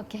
Okay.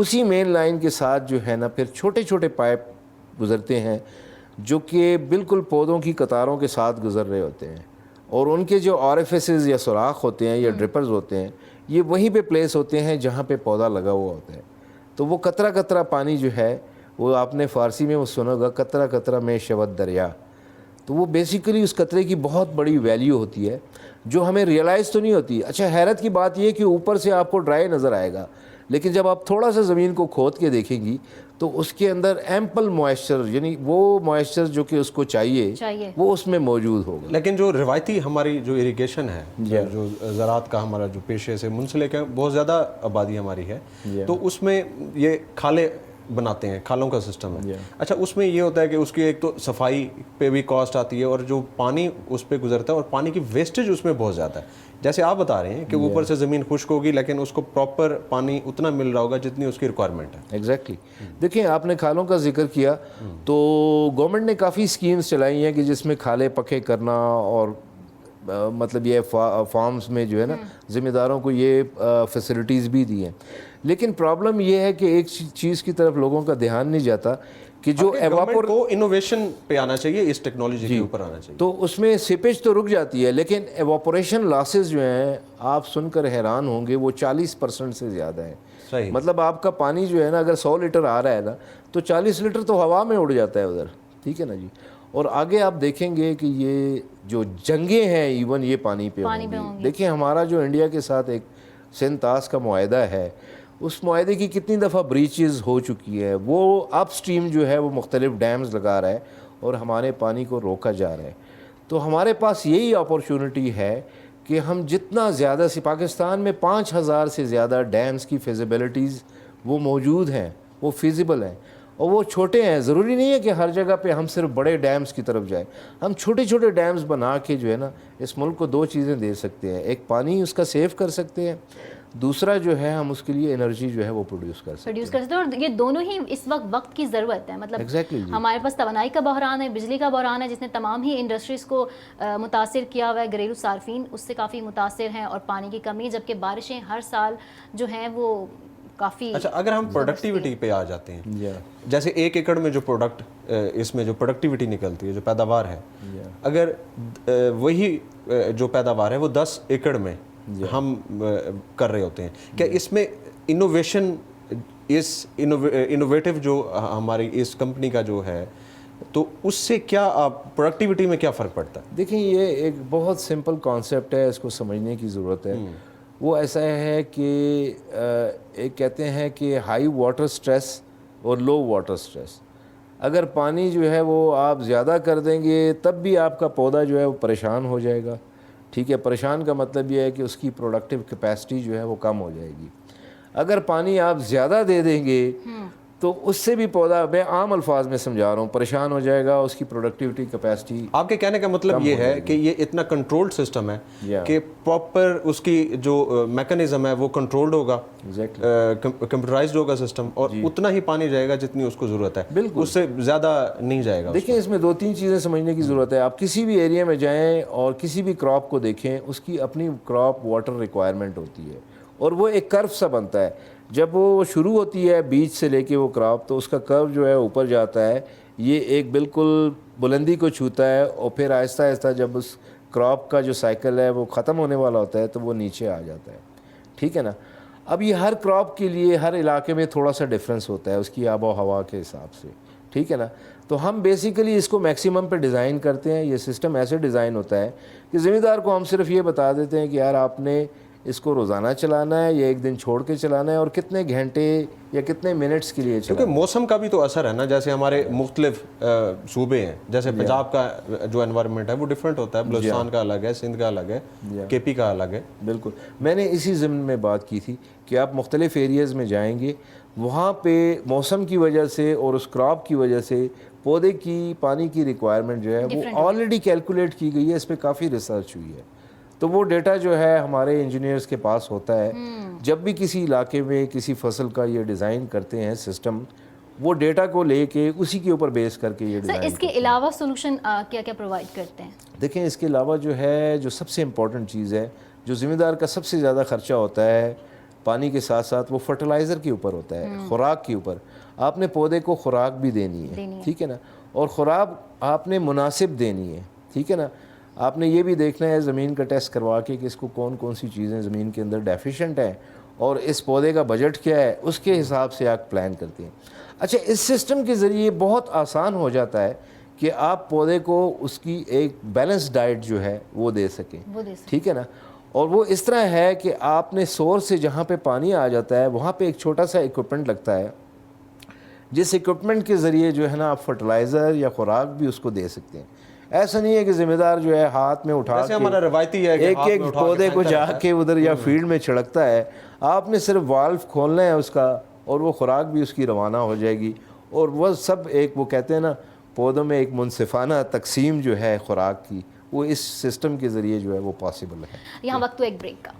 اسی main line کے ساتھ جو ہے نا پھر چھوٹے چھوٹے پائپ گزرتے ہیں جو کہ بالکل پودوں کی قطاروں کے ساتھ گزر رہے ہوتے ہیں, اور ان کے جو آرفیسز یا سوراخ ہوتے ہیں یا ڈرپرز ہوتے ہیں یہ وہیں پہ پلیس ہوتے ہیں جہاں پہ پودا لگا ہوا ہوتا ہے. تو وہ قطرہ قطرہ پانی جو ہے وہ آپ نے فارسی میں وہ سنا ہوگا, قطرہ قطرہ میں شود دریا. تو وہ بیسیکلی اس قطرے کی بہت بڑی ویلیو ہوتی ہے جو ہمیں ریئلائز تو نہیں ہوتی. اچھا حیرت کی بات یہ کہ اوپر سے آپ کو ڈرائی نظر آئے گا, لیکن جب آپ تھوڑا سا زمین کو کھود کے دیکھیں گی تو اس کے اندر ایمپل موئسچر, یعنی وہ موئسچر جو کہ اس کو چاہیے وہ اس میں موجود ہوگا. لیکن جو روایتی ہماری جو اریگیشن ہے, جو زراعت کا ہمارا جو پیشے سے منسلک ہے, بہت زیادہ آبادی ہماری ہے, تو اس میں یہ کھالیں بناتے ہیں, کھالوں کا سسٹم ہے. اچھا اس میں یہ ہوتا ہے کہ اس کی ایک تو صفائی پہ بھی کاسٹ آتی ہے, اور جو پانی اس پہ گزرتا ہے اور پانی کی ویسٹیج اس میں بہت زیادہ ہے. جیسے آپ بتا رہے ہیں کہ اوپر سے زمین خشک ہوگی لیکن اس کو پراپر پانی اتنا مل رہا ہوگا جتنی اس کی ریکوائرمنٹ ہے. ایگزیکٹلی. دیکھیں آپ نے کھالوں کا ذکر کیا تو گورنمنٹ نے کافی اسکیمز چلائی ہیں کہ جس میں کھالے پکے کرنا, اور مطلب یہ فارمز میں جو ہے نا ذمہ داروں کو یہ فیسلٹیز بھی دی ہیں. لیکن پرابلم یہ ہے کہ ایک چیز کی طرف لوگوں کا دھیان نہیں جاتا کہ جو گورنمنٹ کو انوویشن پہ آنا چاہیے, اس ٹیکنالوجی کے اوپر آنا چاہیے. تو اس میں سیپیج تو رک جاتی ہے, لیکن ایواپوریشن لاسز جو ہیں آپ سن کر حیران ہوں گے وہ 40% سے زیادہ ہے. صحیح. مطلب آپ کا پانی جو ہے نا اگر 100 لیٹر آ رہا ہے نا تو 40 لیٹر تو ہوا میں اڑ جاتا ہے ادھر. ٹھیک ہے نا جی. اور آگے آپ دیکھیں گے کہ یہ جو جنگیں ہیں ایون یہ پانی پہ ہوں گی. دیکھیں ہمارا جو انڈیا کے ساتھ ایک سندھ طاس کا معاہدہ ہے, اس معاہدے کی کتنی دفعہ بریچز ہو چکی ہے. وہ اپ سٹریم جو ہے وہ مختلف ڈیمز لگا رہا ہے اور ہمارے پانی کو روکا جا رہا ہے. تو ہمارے پاس یہی اپورچونٹی ہے کہ ہم جتنا زیادہ پاکستان میں 5000 سے زیادہ ڈیمز کی فیزیبلٹیز وہ موجود ہیں, وہ فیزیبل ہیں, اور وہ چھوٹے ہیں. ضروری نہیں ہے کہ ہر جگہ پہ ہم صرف بڑے ڈیمز کی طرف جائیں. ہم چھوٹے چھوٹے ڈیمز بنا کے جو ہے نا اس ملک کو 2 چیزیں دے سکتے ہیں. ایک پانی اس کا سیو کر سکتے ہیں, دوسرا جو ہے ہم اس کے لیے انرجی جو ہے وہ پروڈیوس کر سکتے ہیں. اور یہ دونوں ہی اس وقت کی ضرورت ہے. مطلب ہمارے پاس توانائی کا بحران ہے, بجلی کا بحران ہے, جس نے تمام ہی انڈسٹریز کو متاثر کیا ہوا ہے. گھریلو صارفین اس سے کافی متاثر ہیں, اور پانی کی کمی, جبکہ بارشیں ہر سال جو ہیں وہ کافی. اچھا اگر ہم پروڈکٹیوٹی پہ آ جاتے ہیں, جیسے 1 ایکڑ میں جو پروڈکٹ, اس میں جو پروڈکٹیوٹی نکلتی ہے, جو پیداوار ہے, اگر وہی جو پیداوار ہے وہ 10 ایکڑ میں ہم کر رہے ہوتے ہیں, کیا اس میں انوویشن, اس انوویٹو جو ہماری اس کمپنی کا جو ہے, تو اس سے کیا پروڈکٹیوٹی میں کیا فرق پڑتا ہے؟ دیکھیں یہ ایک بہت سمپل کانسیپٹ ہے, اس کو سمجھنے کی ضرورت ہے. وہ ایسا ہے کہ ایک کہتے ہیں کہ ہائی واٹر سٹریس اور لو واٹر سٹریس. اگر پانی جو ہے وہ آپ زیادہ کر دیں گے تب بھی آپ کا پودا جو ہے وہ پریشان ہو جائے گا. ٹھیک ہے, پریشان کا مطلب یہ ہے کہ اس کی پروڈکٹیو کیپیسٹی جو ہے وہ کم ہو جائے گی. اگر پانی آپ زیادہ دے دیں گے تو اس سے بھی پودا, میں عام الفاظ میں سمجھا رہا ہوں, پریشان ہو جائے گا, اس کی پروڈکٹیوٹی کیپیسٹی. آپ کے کہنے کا مطلب یہ ہے کہ یہ اتنا کنٹرولڈ سسٹم ہے کہ پراپر اس کی جو میکانزم ہے وہ کنٹرولڈ ہوگا, کمپیوٹرائزڈ ہوگا سسٹم, اور اتنا ہی پانی جائے گا جتنی اس کو ضرورت ہے, بالکل اس سے زیادہ نہیں جائے گا. دیکھیں اس میں 2-3 چیزیں سمجھنے کی ضرورت ہے. آپ کسی بھی ایریا میں جائیں اور کسی بھی کراپ کو دیکھیں, اس کی اپنی کراپ واٹر ریکوائرمنٹ ہوتی ہے, اور وہ ایک کرو سا بنتا ہے. جب وہ شروع ہوتی ہے بیچ سے لے کے وہ کراپ, تو اس کا کرو جو ہے اوپر جاتا ہے, یہ ایک بالکل بلندی کو چھوتا ہے, اور پھر آہستہ آہستہ جب اس کراپ کا جو سائیکل ہے وہ ختم ہونے والا ہوتا ہے تو وہ نیچے آ جاتا ہے. ٹھیک ہے نا. اب یہ ہر کراپ کے لیے ہر علاقے میں تھوڑا سا ڈفرینس ہوتا ہے اس کی آب و ہوا کے حساب سے. ٹھیک ہے نا. تو ہم بیسیکلی اس کو میکسیمم پہ ڈیزائن کرتے ہیں. یہ سسٹم ایسے ڈیزائن ہوتا ہے کہ ذمہ دار کو ہم صرف یہ بتا دیتے ہیں کہ یار آپ نے اس کو روزانہ چلانا ہے یا ایک دن چھوڑ کے چلانا ہے, اور کتنے گھنٹے یا کتنے منٹس کے لیے چلانا ہے. کیونکہ موسم کا بھی تو اثر ہے نا. جیسے ہمارے مختلف صوبے ہیں, جیسے پنجاب کا جو انوائرمنٹ ہے وہ ڈفرینٹ ہوتا ہے, بلوچستان کا الگ ہے, سندھ کا الگ ہے, کے پی کا الگ ہے. بالکل. میں نے اسی ضمن میں بات کی تھی کہ آپ مختلف ایریاز میں جائیں گے, وہاں پہ موسم کی وجہ سے اور اس کراپ کی وجہ سے پودے کی پانی کی ریکوائرمنٹ جو ہے وہ آلریڈی کیلکولیٹ کی گئی ہے. اس پہ کافی ریسرچ ہوئی ہے. تو وہ ڈیٹا جو ہے ہمارے انجینئرز کے پاس ہوتا ہے. جب بھی کسی علاقے میں کسی فصل کا یہ ڈیزائن کرتے ہیں سسٹم, وہ ڈیٹا کو لے کے اسی کے اوپر بیس کر کے یہ ڈیزائن. اس کے علاوہ سولوشن کیا کیا پرووائڈ کرتے ہیں؟ دیکھیں اس کے علاوہ جو ہے جو سب سے امپورٹنٹ چیز ہے, جو ذمہ دار کا سب سے زیادہ خرچہ ہوتا ہے پانی کے ساتھ ساتھ وہ فرٹیلائزر کے اوپر ہوتا ہے, خوراک کے اوپر. آپ نے پودے کو خوراک بھی دینی ہے, ٹھیک ہے نا, اور خوراک آپ نے مناسب دینی ہے, ٹھیک ہے نا. آپ نے یہ بھی دیکھنا ہے زمین کا ٹیسٹ کروا کے کہ اس کو کون کون سی چیزیں زمین کے اندر ڈیفیشینٹ ہیں اور اس پودے کا بجٹ کیا ہے, اس کے حساب سے آپ پلان کرتے ہیں. اچھا, اس سسٹم کے ذریعے بہت آسان ہو جاتا ہے کہ آپ پودے کو اس کی ایک بیلنس ڈائٹ جو ہے وہ دے سکیں, ٹھیک ہے نا. اور وہ اس طرح ہے کہ آپ نے سورس سے جہاں پہ پانی آ جاتا ہے وہاں پہ ایک چھوٹا سا اکوپمنٹ لگتا ہے, جس اکوپمنٹ کے ذریعے جو ہے نا آپ فرٹیلائزر یا خوراک بھی اس کو دے سکتے ہیں. ایسا نہیں ہے کہ ذمہ دار جو ہے ہاتھ میں اٹھا کے ہمارا روایتی ہے ایک ایک پودے کو جا کے ادھر یا فیلڈ میں چھڑکتا ہے. آپ نے صرف والو کھولنا ہے اس کا اور وہ خوراک بھی اس کی روانہ ہو جائے گی, اور وہ سب ایک وہ کہتے ہیں نا پودوں میں ایک منصفانہ تقسیم جو ہے خوراک کی, وہ اس سسٹم کے ذریعے جو ہے وہ پاسبل ہے. یہاں وقت تو ایک بریک کا.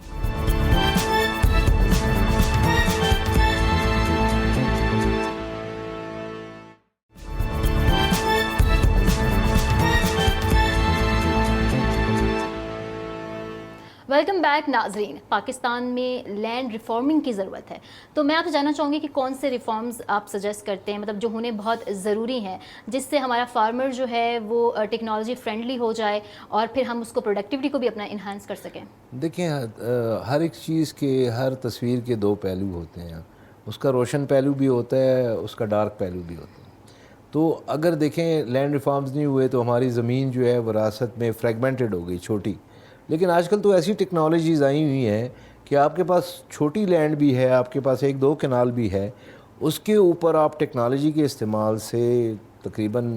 ویلکم بیک ناظرین. پاکستان میں لینڈ ریفارمنگ کی ضرورت ہے, تو میں آپ سے جاننا چاہوں گی کہ کون سے ریفارمز آپ سجیسٹ کرتے ہیں, مطلب جو ہونے بہت ضروری ہیں, جس سے ہمارا فارمر جو ہے وہ ٹیکنالوجی فرینڈلی ہو جائے اور پھر ہم اس کو پروڈکٹیوٹی کو بھی اپنا انہانس کر سکیں. دیکھیں, ہر ایک چیز کے, ہر تصویر کے دو پہلو ہوتے ہیں. اس کا روشن پہلو بھی ہوتا ہے, اس کا ڈارک پہلو بھی ہوتا ہے. تو اگر دیکھیں لینڈ ریفارمز نہیں ہوئے تو ہماری زمین جو ہے وراثت میں فریگمنٹڈ ہو گئی, چھوٹی. لیکن آج کل تو ایسی ٹیکنالوجیز آئی ہوئی ہیں کہ آپ کے پاس چھوٹی لینڈ بھی ہے, آپ کے پاس 1-2 کنال بھی ہے, اس کے اوپر آپ ٹیکنالوجی کے استعمال سے تقریباً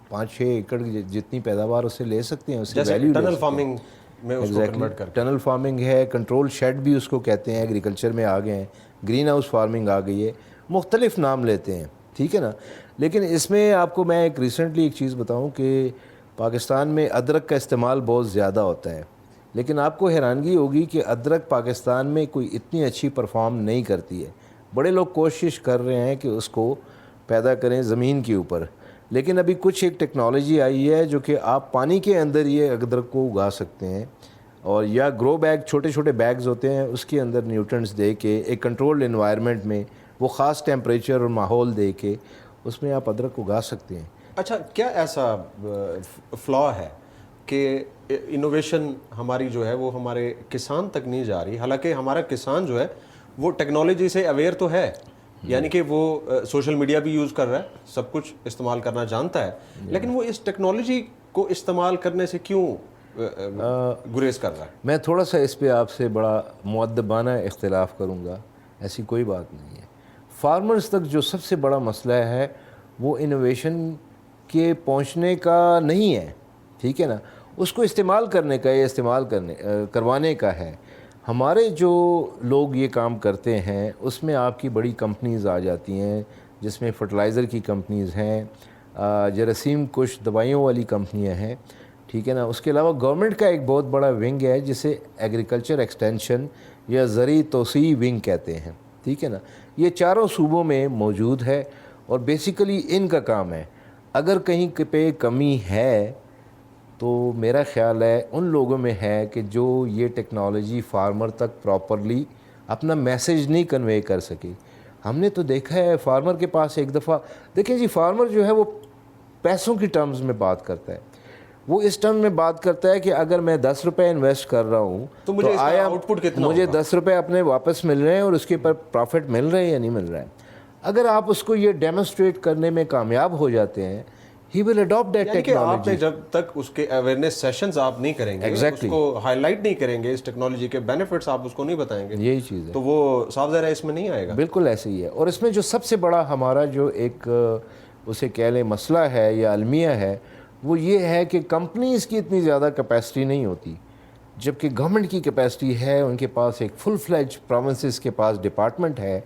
5-6 ایکڑ جتنی پیداوار اس سے لے سکتے ہیں. اس سے ویلیو ٹنل فارمنگ میں اس کو کنورٹ کر, ٹنل فارمنگ ہے, کنٹرول شیڈ بھی اس کو کہتے ہیں, ایگریکلچر میں آ گئے ہیں, گرین ہاؤس فارمنگ آ گئی ہے, مختلف نام لیتے ہیں, ٹھیک ہے نا. لیکن اس میں آپ کو میں ریسنٹلی ایک چیز بتاؤں کہ پاکستان میں ادرک کا استعمال بہت زیادہ ہوتا ہے, لیکن آپ کو حیرانگی ہوگی کہ ادرک پاکستان میں کوئی اتنی اچھی پرفارم نہیں کرتی ہے. بڑے لوگ کوشش کر رہے ہیں کہ اس کو پیدا کریں زمین کے اوپر, لیکن ابھی کچھ ایک ٹیکنالوجی آئی ہے جو کہ آپ پانی کے اندر یہ ادرک کو اگا سکتے ہیں, اور یا گرو بیگ, چھوٹے چھوٹے بیگز ہوتے ہیں, اس کے اندر نیوٹرنٹس دے کے ایک کنٹرولڈ انوائرمنٹ میں وہ خاص ٹیمپریچر اور ماحول دے کے اس میں آپ ادرک اگا سکتے ہیں. اچھا, کیا ایسا فلا ہے کہ انوویشن ہماری جو ہے وہ ہمارے کسان تک نہیں جا رہی, حالانکہ ہمارا کسان جو ہے وہ ٹیکنالوجی سے اویئر تو ہے, یعنی کہ وہ سوشل میڈیا بھی یوز کر رہا ہے, سب کچھ استعمال کرنا جانتا ہے, لیکن وہ اس ٹیکنالوجی کو استعمال کرنے سے کیوں گریز کر رہا ہے؟ میں تھوڑا سا اس پہ آپ سے بڑا مؤدبانہ اختلاف کروں گا. ایسی کوئی بات نہیں ہے. فارمرز تک جو سب سے بڑا مسئلہ ہے وہ انوویشن کے پہنچنے کا نہیں ہے, ٹھیک ہے نا, اس کو استعمال کرنے کا یا کروانے کا ہے. ہمارے جو لوگ یہ کام کرتے ہیں اس میں آپ کی بڑی کمپنیز آ جاتی ہیں, جس میں فرٹیلائزر کی کمپنیز ہیں, جراثیم کش دوائیوں والی کمپنیاں ہیں, ٹھیک ہے نا. اس کے علاوہ گورنمنٹ کا ایک بہت بڑا ونگ ہے جسے ایگریکلچر ایکسٹینشن یا زرعی توسیع ونگ کہتے ہیں, ٹھیک ہے نا. یہ چاروں صوبوں میں موجود ہے اور بیسیکلی ان کا کام ہے. اگر کہیں پہ کمی ہے تو میرا خیال ہے ان لوگوں میں ہے کہ جو یہ ٹیکنالوجی فارمر تک پراپرلی اپنا میسیج نہیں کنوے کر سکے. ہم نے تو دیکھا ہے فارمر کے پاس ایک دفعہ, دیکھیں جی, فارمر جو ہے وہ پیسوں کی ٹرمز میں بات کرتا ہے. وہ اس ٹرم میں بات کرتا ہے کہ اگر میں 10 روپے انویسٹ کر رہا ہوں تو آیا آؤٹ پٹ کتنا, مجھے 10 روپے اپنے واپس مل رہے ہیں اور اس کے اوپر پروفٹ مل رہے ہیں یا نہیں مل رہا ہے. اگر آپ اس کو یہ ڈیمونسٹریٹ کرنے میں کامیاب ہو جاتے ہیں, he will adopt that یعنی کہ آپ technology. نے جب تک اس کے اویئرنیس سیشنز آپ نہیں کریں گے, اس کو ہائی لائٹ نہیں کریں گے, اس ٹیکنالوجی کے بینیفٹس آپ اس کو نہیں بتائیں گے, یہی چیز ہے, تو وہ صاف ظاہر ہے اس میں نہیں آئے گا. بالکل ایسے ہی ہے. اور اس میں جو سب سے بڑا ہمارا جو ایک اسے کہہ لیں مسئلہ ہے یا المیہ ہے, وہ یہ ہے کہ کمپنیز کی اتنی زیادہ کیپیسٹی نہیں ہوتی, جبکہ گورنمنٹ کی کیپیسٹی ہے. ان کے پاس ایک فل فلیج پروونسز کے پاس ڈپارٹمنٹ ہے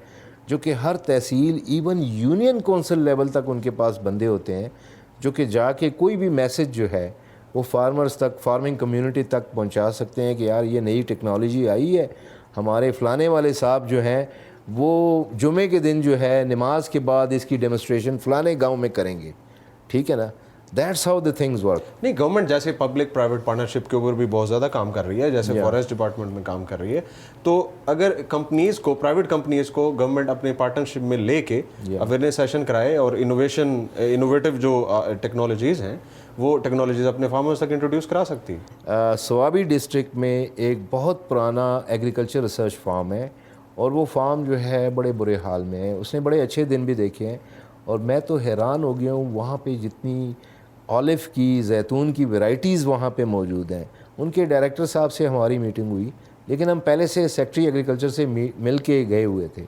جو کہ ہر تحصیل ایون یونین کونسل لیول تک ان کے پاس بندے ہوتے ہیں جو کہ جا کے کوئی بھی میسج جو ہے وہ فارمرز تک, فارمنگ کمیونٹی تک پہنچا سکتے ہیں کہ یار یہ نئی ٹیکنالوجی آئی ہے, ہمارے فلانے والے صاحب جو ہیں وہ جمعے کے دن جو ہے نماز کے بعد اس کی ڈیمونسٹریشن فلانے گاؤں میں کریں گے, ٹھیک ہے نا. That's how the things work. نہیں گورنمنٹ جیسے پبلک پرائیویٹ پارٹنرشپ کے اوپر بھی بہت زیادہ کام کر رہی ہے, جیسے فارسٹ ڈپارٹمنٹ میں کام کر رہی ہے, تو اگر کمپنیز کو, پرائیویٹ کمپنیز کو گورنمنٹ اپنے پارٹنرشپ میں لے کے اویئرنیس سیشن کرائے اور انوویٹو جو ٹیکنالوجیز ہیں وہ ٹیکنالوجیز اپنے فارمرز تک انٹروڈیوس کرا سکتی ہے. سوابی ڈسٹرکٹ میں ایک بہت پرانا ایگریکلچر ریسرچ فارم ہے, اور وہ فارم جو ہے بڑے برے حال میں ہے, اس نے بڑے اچھے دن بھی دیکھے ہیں, اور میں تو حیران ہو گیا ہوں وہاں پہ جتنی آلف کی, زیتون کی ورائٹیز وہاں پہ موجود ہیں. ان کے ڈائریکٹر صاحب سے ہماری میٹنگ ہوئی, لیکن ہم پہلے سے سیکٹری ایگریکلچر سے مل کے گئے ہوئے تھے.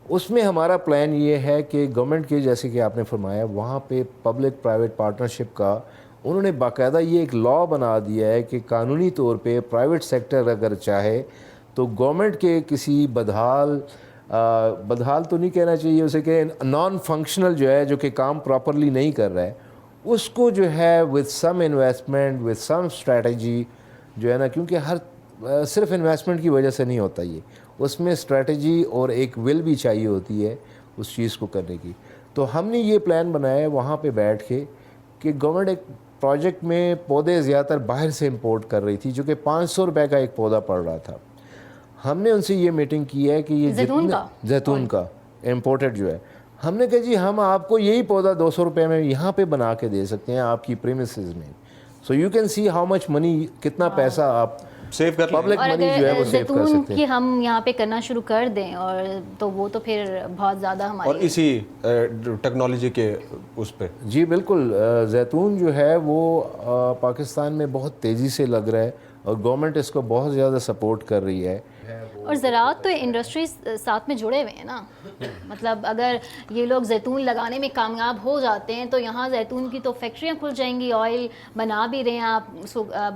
اس میں ہمارا پلان یہ ہے کہ گورنمنٹ کے, جیسے کہ آپ نے فرمایا, وہاں پہ پبلک پرائیویٹ پارٹنرشپ کا انہوں نے باقاعدہ یہ ایک لا بنا دیا ہے کہ قانونی طور پہ پرائیویٹ سیکٹر اگر چاہے تو گورنمنٹ کے کسی بدحال تو نہیں کہنا چاہیے اسے, کہ نان فنکشنل جو ہے, جو کہ کام پراپرلی نہیں کر رہا ہے, اس کو جو ہے with some investment, with some strategy جو ہے نا, کیونکہ ہر صرف انویسٹمنٹ کی وجہ سے نہیں ہوتا یہ, اس میں اسٹریٹجی اور ایک ول بھی چاہیے ہوتی ہے اس چیز کو کرنے کی. تو ہم نے یہ پلان بنایا ہے وہاں پہ بیٹھ کے کہ گورنمنٹ ایک پروجیکٹ میں پودے زیادہ تر باہر سے امپورٹ کر رہی تھی, جو کہ 500 روپے کا ایک پودا پڑ رہا تھا. ہم نے ان سے یہ میٹنگ کی ہے کہ یہ زیتون کا امپورٹڈ جو ہے, ہم نے کہا جی ہم آپ کو یہی پودا 200 روپے میں یہاں پہ بنا کے دے سکتے ہیں آپ کی پریمیسز میں. So you can see how much money, کتنا پیسہ آپ سیو کر, پبلک منی جو ہے وہ سیو کر سکتے ہیں. کہ ہم یہاں پہ کرنا شروع کر دیں, اور تو وہ تو پھر بہت زیادہ ہماری, اور اسی ٹیکنالوجی کے اس پہ. جی بالکل, زیتون جو ہے وہ پاکستان میں بہت تیزی سے لگ رہا ہے, اور گورنمنٹ اس کو بہت زیادہ سپورٹ کر رہی ہے. اور زراعت تو انڈسٹریز ساتھ میں جڑے ہوئے ہیں نا, مطلب اگر یہ لوگ زیتون لگانے میں کامیاب ہو جاتے ہیں تو یہاں زیتون کی تو فیکٹریاں کھل جائیں گی, آئل بنا بھی رہے ہیں آپ,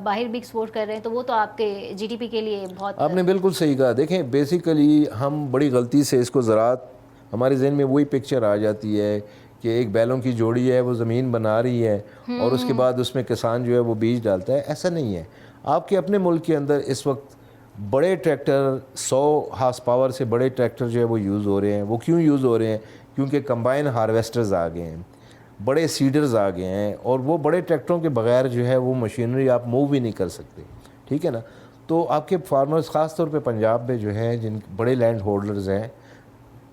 باہر بھی ایکسپورٹ کر رہے ہیں, تو وہ تو آپ کے جی ڈی پی کے لیے بہت. آپ نے بالکل صحیح کہا. دیکھیں بیسیکلی ہم بڑی غلطی سے اس کو زراعت, ہمارے ذہن میں وہی پکچر آ جاتی ہے کہ ایک بیلوں کی جوڑی ہے وہ زمین بنا رہی ہے اور اس کے بعد اس میں کسان جو ہے وہ بیج ڈالتا ہے. ایسا نہیں ہے. آپ کے اپنے ملک کے اندر اس وقت بڑے ٹریکٹر 100 ہارس پاور سے بڑے ٹریکٹر جو ہے وہ یوز ہو رہے ہیں. وہ کیوں یوز ہو رہے ہیں؟ کیونکہ کمبائن ہارویسٹرز آ گئے ہیں, بڑے سیڈرز آ گئے ہیں, اور وہ بڑے ٹریکٹروں کے بغیر جو ہے وہ مشینری آپ موو بھی نہیں کر سکتے. ٹھیک ہے نا. تو آپ کے فارمرز خاص طور پہ پنجاب میں جو ہیں, جن بڑے لینڈ ہولڈرز ہیں,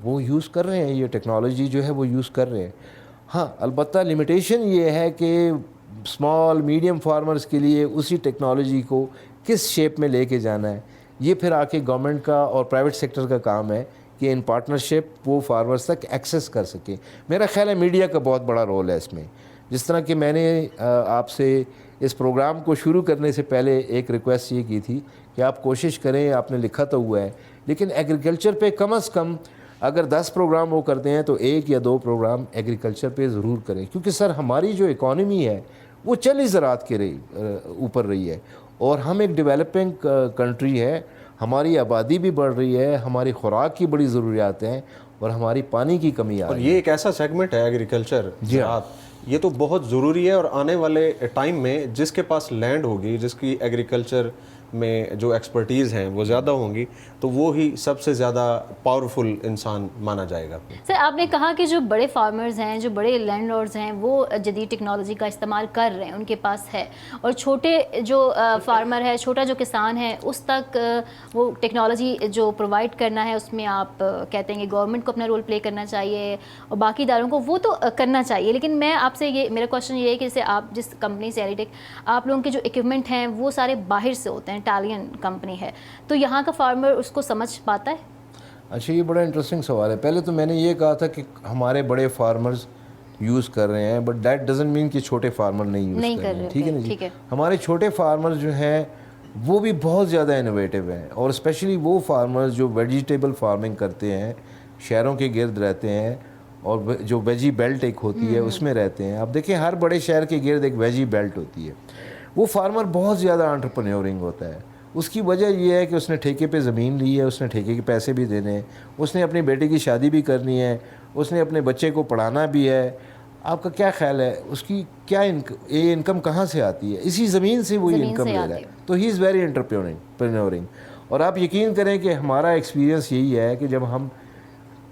وہ یوز کر رہے ہیں, یہ ٹیکنالوجی جو ہے وہ یوز کر رہے ہیں. ہاں البتہ لمیٹیشن یہ ہے کہ اسمال میڈیم فارمرز کے لیے اسی ٹیکنالوجی کو کس شیپ میں لے کے جانا ہے, یہ پھر آ کے گورنمنٹ کا اور پرائیویٹ سیکٹر کا کام ہے کہ ان پارٹنرشپ وہ فارمرز تک ایکسیس کر سکیں. میرا خیال ہے میڈیا کا بہت بڑا رول ہے اس میں. جس طرح کہ میں نے آپ سے اس پروگرام کو شروع کرنے سے پہلے ایک ریکویسٹ یہ کی تھی کہ آپ کوشش کریں, آپ نے لکھا تو ہوا ہے, لیکن ایگریکلچر پہ کم از کم اگر 10 پروگرام وہ کرتے ہیں تو 1 یا 2 پروگرام ایگریکلچر پہ ضرور کریں, کیونکہ سر ہماری جو اکانومی ہے وہ چلی زراعت کے اوپر رہی ہے, اور ہم ایک ڈیولپنگ کنٹری ہے, ہماری آبادی بھی بڑھ رہی ہے, ہماری خوراک کی بڑی ضروریات ہیں, اور ہماری پانی کی کمی آ رہی ہے. اور یہ ایک ایسا سیگمنٹ ہے ایگریکلچر, زراعت, یہ تو بہت ضروری ہے, اور آنے والے ٹائم میں جس کے پاس لینڈ ہوگی, جس کی ایگریکلچر میں جو ایکسپرٹیز ہیں وہ زیادہ ہوں گی, تو وہ ہی سب سے زیادہ پاورفل انسان مانا جائے گا. سر آپ نے کہا کہ جو بڑے فارمرز ہیں, جو بڑے لینڈ لارڈز ہیں, وہ جدید ٹیکنالوجی کا استعمال کر رہے ہیں, ان کے پاس ہے, اور چھوٹے جو فارمر ہے, چھوٹا جو کسان ہے, اس تک وہ ٹیکنالوجی جو پرووائڈ کرنا ہے اس میں آپ کہتے ہیں کہ گورنمنٹ کو اپنا رول پلے کرنا چاہیے, اور باقی اداروں کو وہ تو کرنا چاہیے. لیکن میں آپ سے یہ, میرا کوشچن یہ ہے کہ جیسے آپ جس کمپنی سے ایریٹیک, آپ لوگوں کے جو اکوپمنٹ ہیں وہ سارے باہر سے ہوتے ہیں, اٹالین کمپنی ہے, تو یہاں کا فارمر اس کو سمجھ پاتا ہے؟ اچھا یہ بڑا انٹرسٹنگ سوال ہے. پہلے تو میں نے یہ کہا تھا کہ ہمارے بڑے فارمرز یوز کر رہے ہیں, بٹ دیٹ ڈزنٹ مین کہ چھوٹے فارمر نہیں یوز کر رہے ہیں. ٹھیک ہے نا جی. ہمارے چھوٹے فارمر جو ہیں وہ بھی بہت زیادہ انوویٹو ہیں, اور اسپیشلی وہ فارمرز جو ویجیٹیبل فارمنگ کرتے ہیں, شہروں کے گرد رہتے ہیں, اور جو ویجی بیلٹ ایک ہوتی ہے اس میں رہتے ہیں. اب دیکھیں ہر بڑے شہر کے گرد ایک ویجی بیلٹ ہوتی ہے. وہ فارمر بہت زیادہ انٹرپرینیورنگ ہوتا ہے. اس کی وجہ یہ ہے کہ اس نے ٹھیکے پہ زمین لی ہے, اس نے ٹھیکے کے پیسے بھی دینے ہیں, اس نے اپنی بیٹے کی شادی بھی کرنی ہے, اس نے اپنے بچے کو پڑھانا بھی ہے. آپ کا کیا خیال ہے اس کی کیا انکم کہاں سے آتی ہے؟ اسی زمین سے وہ انکم لے رہا ہے. تو ہی از ویری انٹرپرینورنگ. اور آپ یقین کریں کہ ہمارا ایکسپیرینس یہی ہے کہ جب ہم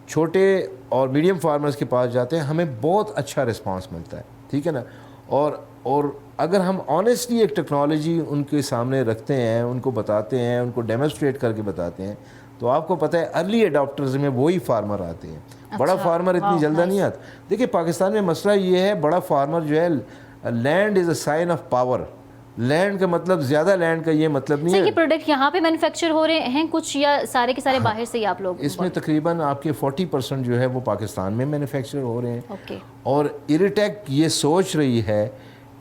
چھوٹے اور میڈیم فارمرز کے پاس جاتے ہیں ہمیں بہت اچھا رسپانس ملتا ہے. ٹھیک ہے نا. اور اگر ہم آنیسٹلی ایک ٹیکنالوجی ان کے سامنے رکھتے ہیں, ان کو بتاتے ہیں, ان کو ڈیمونسٹریٹ کر کے بتاتے ہیں, تو آپ کو پتہ ہے ارلی اڈاپٹرز میں وہی فارمر آتے ہیں. بڑا فارمر اتنی جلدی نہیں آتا. دیکھیں پاکستان میں مسئلہ یہ ہے, بڑا فارمر جو ہے, land is a sign of power. Land کا مطلب زیادہ لینڈ کا یہ مطلب نہیں ہے. یہ پروڈکٹ یہاں پہ مینوفیکچر ہو رہے ہیں کچھ یا سارے کے سارے باہر سے ہی آپ لوگ؟ اس میں تقریباً آپ کے 40% جو ہے وہ پاکستان میں مینوفیکچر ہو رہے ہیں. اور ایریٹیک یہ سوچ رہی ہے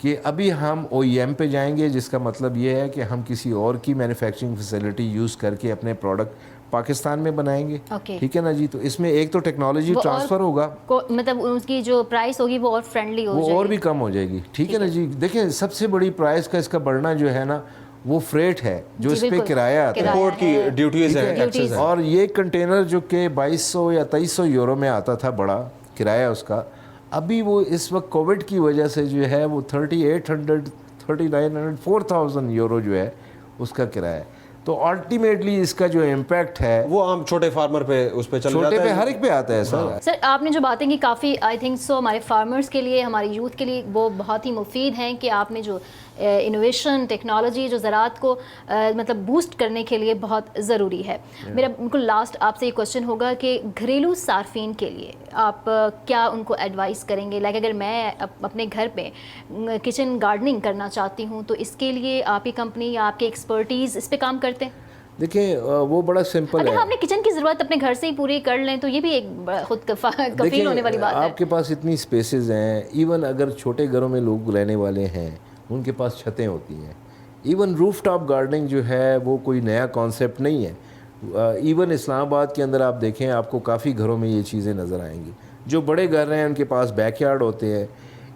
کہ ابھی ہم OEM پہ جائیں گے, جس کا مطلب یہ ہے کہ ہم کسی اور کی مینوفیکچرنگ فیسلٹی یوز کر کے اپنے پروڈکٹ پاکستان میں بنائیں گے. ٹھیک ہے نا جی. تو اس میں ایک تو ٹیکنالوجی ٹرانسفر ہوگا, مطلب اس کی جو پرائس ہوگی وہ اور فرینڈلی ہو جائے گی, وہ اور بھی کم ہو جائے گی. ٹھیک ہے نا جی. دیکھیں سب سے بڑی پرائس کا اس کا بڑھنا جو ہے نا وہ فریٹ ہے, جو اس پہ کرایہ آتا ہے, امپورٹ کی ڈیوٹیز ہیں. اور یہ کنٹینر جو کہ 2200 یا 2300 یورو میں آتا تھا بڑا کرایہ اس کا, ابھی وہ اس وقت کووڈ کی وجہ سے جو ہے وہ 3800 3900 4000 یورو جو ہے اس کا کرایہ. تو الٹیمیٹلی اس کا جو امپیکٹ ہے وہ عام چھوٹے فارمر پہ اس پہ چل جاتا ہے, چھوٹے پہ ہر ایک پہ آتا ہے. سر آپ نے جو باتیں کی کافی آئی تھنک سو ہمارے فارمرز کے لیے, ہماری یوتھ کے لیے وہ بہت ہی مفید ہیں کہ آپ نے جو انوویشن ٹیکنالوجی جو زراعت کو مطلب بوسٹ کرنے کے لیے بہت ضروری ہے. میرا بالکل لاسٹ آپ سے یہ کوشچن ہوگا کہ گھریلو صارفین کے لیے آپ کیا ان کو ایڈوائس کریں گے؟ لائک اگر میں اپنے گھر پہ کچن گارڈننگ کرنا چاہتی ہوں تو اس کے لیے آپ کی کمپنی یا آپ کے ایکسپرٹیز اس پہ کام کرتے ہیں؟ دیکھیں وہ بڑا سمپل ہے. اگر آپ نے کچن کی ضرورت اپنے گھر سے ہی پوری کر لیں تو یہ بھی ایک خود کفیل ہونے والی بات ہے. آپ کے پاس اتنی سپیسز ہیں, ایون اگر چھوٹے گھروں میں لوگ رہنے والے ہیں ان کے پاس چھتیں ہوتی ہیں. ایون روف ٹاپ گارڈننگ جو ہے وہ کوئی نیا کانسیپٹ نہیں ہے. ایون اسلام آباد کے اندر آپ دیکھیں آپ کو کافی گھروں میں یہ چیزیں نظر آئیں گی. جو بڑے گھر ہیں ان کے پاس بیک یارڈ ہوتے ہیں,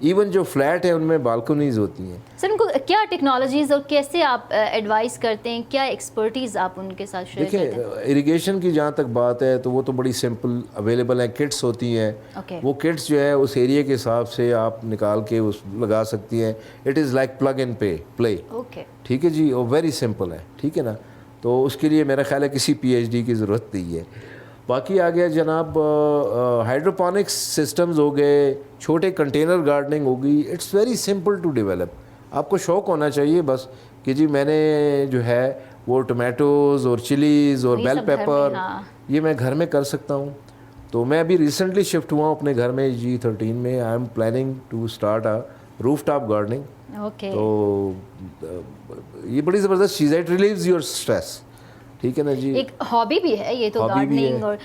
ایون جو فلیٹ ہیں ان میں بالکنیز ہوتی ہیں. سر ان کو کیا ٹیکنالوجیز اور کیسے آپ ایڈوائز کرتے ہیں, کیا ایکسپرٹیز آپ ان کے ساتھ شیئر کرتے ہیں؟ دیکھیں اریگیشن کی جہاں تک بات ہے تو وہ تو بڑی سمپل اویلیبل ہیں, کٹس ہوتی ہیں. وہ کٹس جو ہے اس ایریے کے حساب سے آپ نکال کے اس لگا سکتی ہیں. It is like plug and play. ٹھیک ہے جی, اور ویری سمپل ہے. ٹھیک ہے نا. تو اس کے لیے میرا خیال ہے کسی PhD کی ضرورت نہیں ہے. باقی آ گیا جناب ہائیڈروپونکس سسٹمز ہو گئے, چھوٹے کنٹینر گارڈننگ ہوگی. It's very simple to develop. آپ کو شوق ہونا چاہیے بس کہ جی میں نے جو ہے وہ ٹمیٹوز اور چلیز اور بیل پیپر یہ میں گھر میں کر سکتا ہوں. تو میں ابھی ریسنٹلی شفٹ ہوا ہوں اپنے گھر میں G13 میں. I am planning to start a roof top gardening. تو یہ بڑی زبردست چیز ہے, اٹ ریلیوز یور اسٹریس. ٹھیک ہے نا جی, ایک ہابی بھی ہے یہ تو گارڈننگ. اور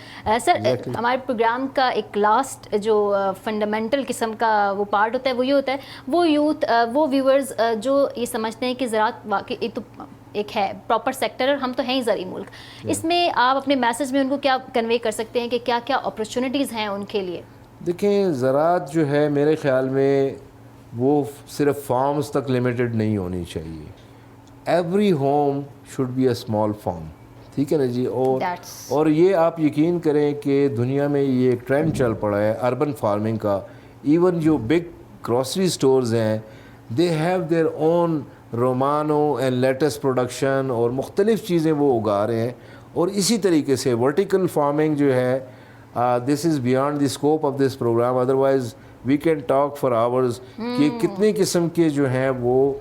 سر ہمارے پروگرام کا ایک لاسٹ جو فنڈامنٹل قسم کا وہ پارٹ ہوتا ہے وہ یہ ہوتا ہے, وہ یوتھ وہ ویورز جو یہ سمجھتے ہیں کہ زراعت واقعی تو ایک ہے پراپر سیکٹر, ہم تو ہیں ہی زرعی ملک, اس میں آپ اپنے میسج میں ان کو کیا کنوے کر سکتے ہیں کہ کیا کیا اپرچونیٹیز ہیں ان کے لیے؟ دیکھیں زراعت جو ہے میرے خیال میں وہ صرف فارمز تک لمیٹڈ نہیں ہونی چاہیے. Every home should be a small farm. ٹھیک ہے نا جی. اور یہ آپ یقین کریں کہ دنیا میں یہ ایک ٹرینڈ چل پڑا ہے اربن فارمنگ کا. ایون جو بگ گروسری سٹورز ہیں they have their own romaine and lettuce production, اور مختلف چیزیں وہ اگا رہے ہیں. اور اسی طریقے سے ورٹیکل فارمنگ جو ہے this is beyond the scope of this programme, otherwise we can talk for hours کہ کتنی قسم کے جو ہیں وہ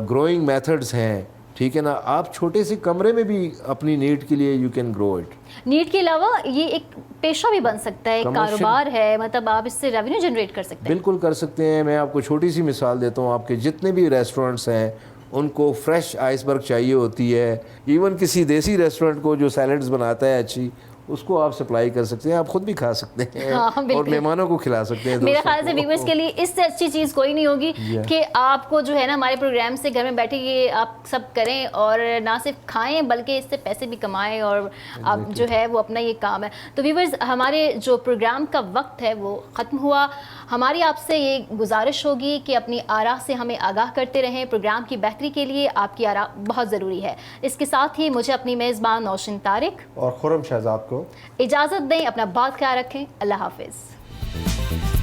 گروئنگ میتھڈز ہیں. ٹھیک ہے نا. آپ چھوٹے سے کمرے میں بھی اپنی نیڈ کے لیے you can grow it. Need کے علاوہ یہ ایک پیشہ بھی بن سکتا ہے, کاروبار ہے, مطلب آپ اس سے ریونیو جنریٹ کر سکتے ہیں. بالکل کر سکتے ہیں. میں آپ کو چھوٹی سی مثال دیتا ہوں. آپ کے جتنے بھی ریسٹورنٹس ہیں ان کو فریش آئس برگ چاہیے ہوتی ہے. ایون کسی دیسی ریسٹورنٹ کو جو سیلڈز بناتا ہے اچھی, اس کو آپ سپلائی کر سکتے ہیں. آپ خود بھی کھا سکتے ہیں اور مہمانوں کو کھلا سکتے ہیں. میرے خیال سے ویورز کے لیے اس سے اچھی چیز کوئی نہیں ہوگی کہ آپ کو جو ہے نا ہمارے پروگرام سے گھر میں بیٹھے یہ آپ سب کریں اور نہ صرف کھائیں بلکہ اس سے پیسے بھی کمائیں, اور آپ جو ہے وہ اپنا یہ کام ہے. تو ویورز ہمارے جو پروگرام کا وقت ہے وہ ختم ہوا. ہماری آپ سے یہ گزارش ہوگی کہ اپنی آراء سے ہمیں آگاہ کرتے رہیں. پروگرام کی بہتری کے لیے آپ کی آراء بہت ضروری ہے. اس کے ساتھ ہی مجھے اپنی میزبان نوشین طارق اور خرم شہزاد کو اجازت دیں. اپنا بات خیال رکھیں. اللہ حافظ.